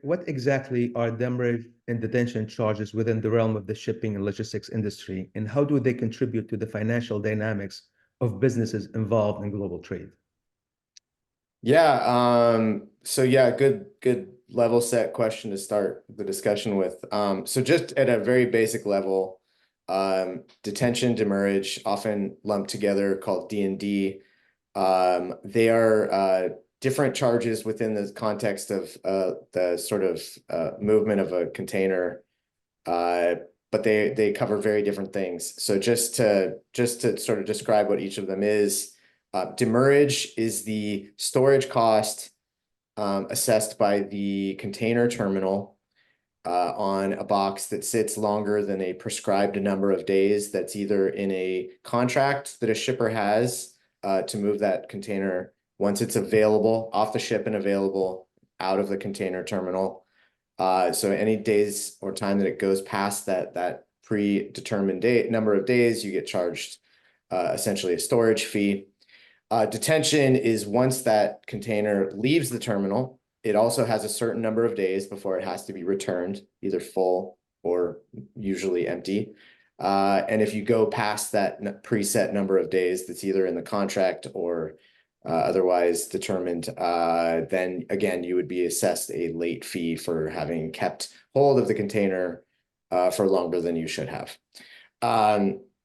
what exactly are demurrage and detention charges within the realm of the shipping and logistics industry, and how do they contribute to the financial dynamics of businesses involved in global trade? Yeah, so yeah, good level set question to start the discussion with. So just at a very basic level, detention, demurrage, often lumped together, called D&D. They are different charges within the context of the sort of movement of a container, but they cover very different things. So just to sort of describe what each of them is. Demurrage is the storage cost assessed by the container terminal on a box that sits longer than a prescribed number of days. That's either in a contract that a shipper has to move that container once it's available, off the ship and available out of the container terminal. So any days or time that it goes past that predetermined number of days, you get charged essentially a storage fee. Detention is once that container leaves the terminal, it also has a certain number of days before it has to be returned, either full or usually empty. And if you go past that preset number of days that's either in the contract or otherwise determined, then again, you would be assessed a late fee for having kept hold of the container for longer than you should have.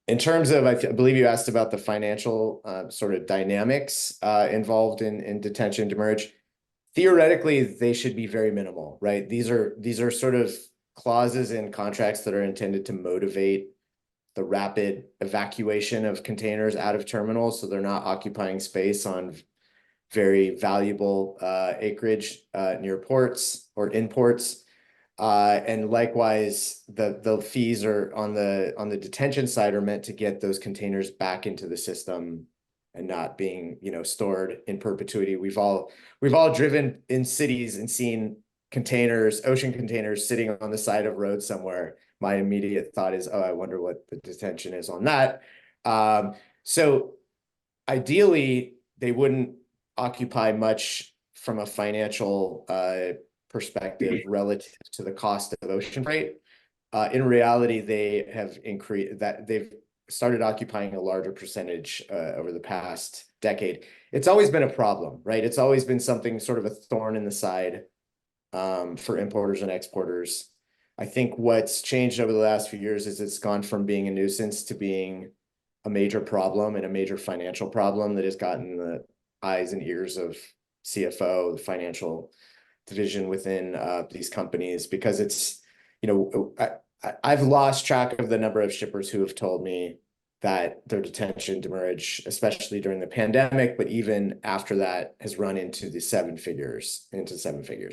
In terms of, I believe you asked about the financial sort of dynamics involved in detention, demurrage. Theoretically, they should be very minimal, right? These are sort of clauses in contracts that are intended to motivate the rapid evacuation of containers out of terminals, so they're not occupying space on very valuable acreage near ports or in ports. And likewise, the fees are on the detention side are meant to get those containers back into the system and not being, stored in perpetuity. We've all driven in cities and seen containers, ocean containers sitting on the side of roads somewhere. My immediate thought is, oh, I wonder what the detention is on that. So ideally, they wouldn't occupy much from a financial perspective relative to the cost of ocean freight. In reality, they have increased that they've started occupying a larger percentage over the past decade. It's always been a problem, right? It's always been something sort of a thorn in the side for importers and exporters. I think what's changed over the last few years is it's gone from being a nuisance to being a major problem and a major financial problem that has gotten the eyes and ears of CFO, the financial division within these companies, because it's, I've lost track of the number of shippers who have told me that their detention, demurrage, especially during the pandemic, but even after that, has run into seven figures,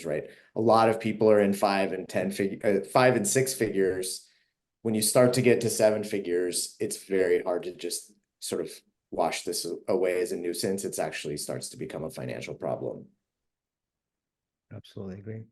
right? A lot of people are in 5 and 6 figures. When you start to get to 7 figures, it's very hard to just sort of wash this away as a nuisance. It actually starts to become a financial problem. Absolutely agree.